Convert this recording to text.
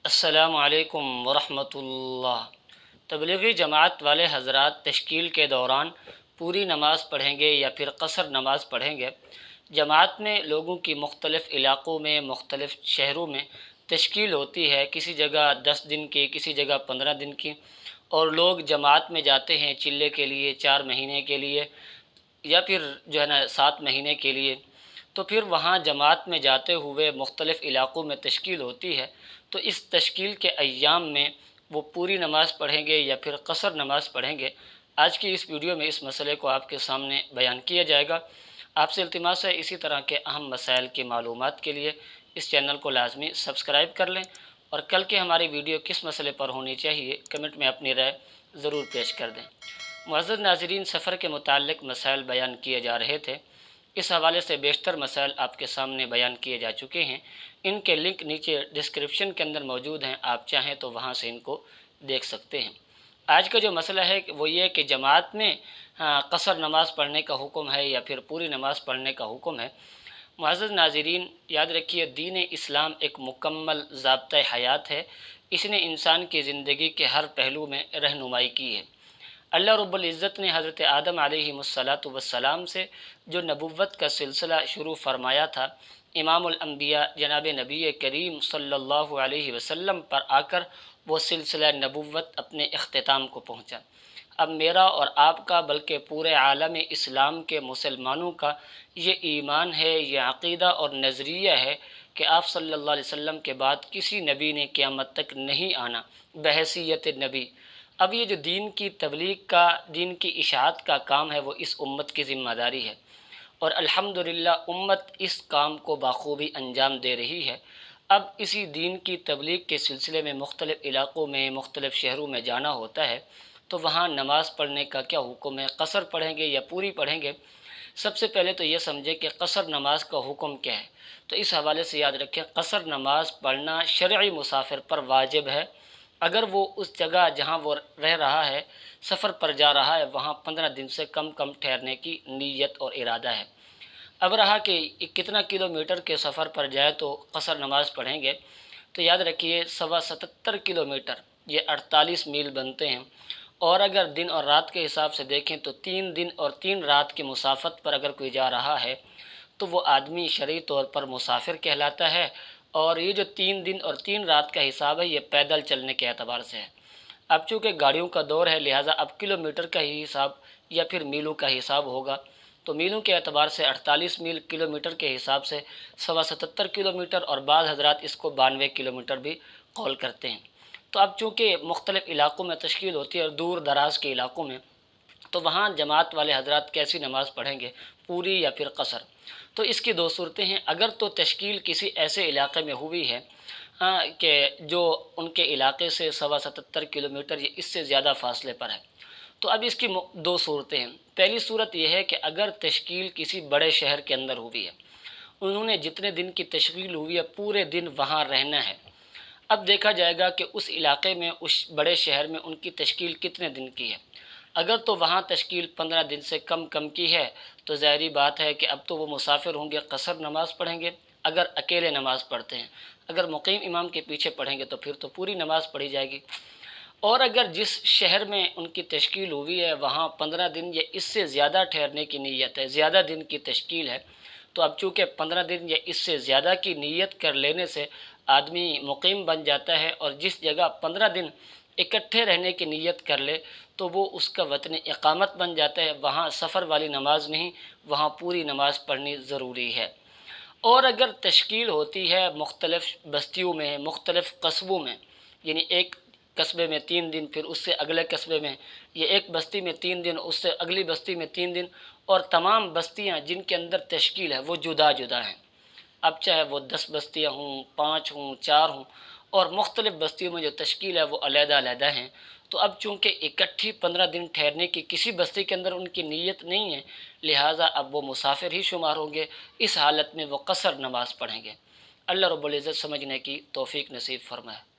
السلام علیکم ورحمۃ اللہ۔ تبلیغی جماعت والے حضرات تشکیل کے دوران پوری نماز پڑھیں گے یا پھر قصر نماز پڑھیں گے؟ جماعت میں لوگوں کی مختلف علاقوں میں مختلف شہروں میں تشکیل ہوتی ہے، کسی جگہ 10 دن کی، کسی جگہ 15 دن کی، اور لوگ جماعت میں جاتے ہیں چلے کے لیے 4 مہینے کے لیے یا پھر 7 مہینے کے لیے۔ تو پھر وہاں جماعت میں جاتے ہوئے مختلف علاقوں میں تشکیل ہوتی ہے، تو اس تشکیل کے ایام میں وہ پوری نماز پڑھیں گے یا پھر قصر نماز پڑھیں گے؟ آج کی اس ویڈیو میں اس مسئلے کو آپ کے سامنے بیان کیا جائے گا۔ آپ سے التماس ہے اسی طرح کے اہم مسائل کی معلومات کے لیے اس چینل کو لازمی سبسکرائب کر لیں، اور کل کے ہماری ویڈیو کس مسئلے پر ہونی چاہیے کمنٹ میں اپنی رائے ضرور پیش کر دیں۔ معزز ناظرین، سفر کے متعلق مسائل بیان کیے جا رہے تھے، اس حوالے سے بیشتر مسائل آپ کے سامنے بیان کیے جا چکے ہیں۔ ان کے لنک نیچے ڈسکرپشن کے اندر موجود ہیں، آپ چاہیں تو وہاں سے ان کو دیکھ سکتے ہیں۔ آج کا جو مسئلہ ہے وہ یہ ہے کہ جماعت میں قصر نماز پڑھنے کا حکم ہے یا پھر پوری نماز پڑھنے کا حکم ہے۔ معزز ناظرین، یاد رکھیے، دین اسلام ایک مکمل ضابطۂ حیات ہے۔ اس نے انسان کی زندگی کے ہر پہلو میں رہنمائی کی ہے۔ اللہ رب العزت نے حضرت آدم علیہ السلام سے جو نبوت کا سلسلہ شروع فرمایا تھا، امام الانبیاء جناب نبی کریم صلی اللہ علیہ وسلم پر آ کر وہ سلسلہ نبوت اپنے اختتام کو پہنچا۔ اب میرا اور آپ کا بلکہ پورے عالم اسلام کے مسلمانوں کا یہ ایمان ہے، یہ عقیدہ اور نظریہ ہے کہ آپ صلی اللہ علیہ وسلم کے بعد کسی نبی نے قیامت تک نہیں آنا بحیثیت نبی۔ اب یہ جو دین کی تبلیغ کا، دین کی اشاعت کا کام ہے، وہ اس امت کی ذمہ داری ہے، اور الحمدللہ امت اس کام کو بخوبی انجام دے رہی ہے۔ اب اسی دین کی تبلیغ کے سلسلے میں مختلف علاقوں میں، مختلف شہروں میں جانا ہوتا ہے، تو وہاں نماز پڑھنے کا کیا حکم ہے؟ قصر پڑھیں گے یا پوری پڑھیں گے؟ سب سے پہلے تو یہ سمجھے کہ قصر نماز کا حکم کیا ہے۔ تو اس حوالے سے یاد رکھیں، قصر نماز پڑھنا شرعی مسافر پر واجب ہے، اگر وہ اس جگہ جہاں وہ رہ رہا ہے، سفر پر جا رہا ہے، وہاں 15 دن سے کم ٹھہرنے کی نیت اور ارادہ ہے۔ اب رہا کہ کتنا کلومیٹر کے سفر پر جائے تو قصر نماز پڑھیں گے، تو یاد رکھیے 77 کلومیٹر، یہ 48 میل بنتے ہیں، اور اگر دن اور رات کے حساب سے دیکھیں تو 3 دن اور 3 رات کی مسافت پر اگر کوئی جا رہا ہے تو وہ آدمی شرعی طور پر مسافر کہلاتا ہے، اور یہ جو 3 دن اور 3 رات کا حساب ہے یہ پیدل چلنے کے اعتبار سے ہے۔ اب چونکہ گاڑیوں کا دور ہے، لہٰذا اب کلومیٹر کا ہی حساب یا پھر میلوں کا حساب ہوگا، تو میلوں کے اعتبار سے 48 میل کلومیٹر کے حساب سے 77 کلومیٹر، اور بعض حضرات اس کو 92 کلومیٹر بھی قول کرتے ہیں۔ تو اب چونکہ مختلف علاقوں میں تشکیل ہوتی ہے اور دور دراز کے علاقوں میں، تو وہاں جماعت والے حضرات کیسی نماز پڑھیں گے، پوری یا پھر قصر؟ تو اس کی 2 صورتیں ہیں۔ اگر تو تشکیل کسی ایسے علاقے میں ہوئی ہے کہ جو ان کے علاقے سے 77 کلومیٹر یا اس سے زیادہ فاصلے پر ہے، تو اب اس کی 2 صورتیں ہیں۔ پہلی صورت یہ ہے کہ اگر تشکیل کسی بڑے شہر کے اندر ہوئی ہے، انہوں نے جتنے دن کی تشکیل ہوئی ہے پورے دن وہاں رہنا ہے، اب دیکھا جائے گا کہ اس علاقے میں، اس بڑے شہر میں ان کی تشکیل کتنے دن کی ہے۔ اگر تو وہاں تشکیل 15 دن سے کم کی ہے تو ظاہری بات ہے کہ اب تو وہ مسافر ہوں گے، قصر نماز پڑھیں گے اگر اکیلے نماز پڑھتے ہیں۔ اگر مقیم امام کے پیچھے پڑھیں گے تو پھر تو پوری نماز پڑھی جائے گی۔ اور اگر جس شہر میں ان کی تشکیل ہوئی ہے وہاں 15 دن یا اس سے زیادہ ٹھہرنے کی نیت ہے، زیادہ دن کی تشکیل ہے، تو اب چونکہ 15 دن یا اس سے زیادہ کی نیت کر لینے سے آدمی مقیم بن جاتا ہے، اور جس جگہ 15 دن اکٹھے رہنے کی نیت کر لے تو وہ اس کا وطن اقامت بن جاتا ہے، وہاں سفر والی نماز نہیں، وہاں پوری نماز پڑھنی ضروری ہے۔ اور اگر تشکیل ہوتی ہے مختلف بستیوں میں، مختلف قصبوں میں، یعنی ایک قصبے میں 3 دن، پھر اس سے اگلے قصبے میں، یا ایک بستی میں 3 دن، اس سے اگلی بستی میں 3 دن، اور تمام بستیاں جن کے اندر تشکیل ہے وہ جدا ہیں، اب چاہے وہ 10 بستیاں ہوں، 5 ہوں، 4 ہوں، اور مختلف بستیوں میں جو تشکیل ہے وہ علیحدہ ہیں، تو اب چونکہ اکٹھی 15 دن ٹھہرنے کی کسی بستی کے اندر ان کی نیت نہیں ہے، لہٰذا اب وہ مسافر ہی شمار ہوں گے۔ اس حالت میں وہ قصر نماز پڑھیں گے۔ اللہ رب العزت سمجھنے کی توفیق نصیب فرمائے۔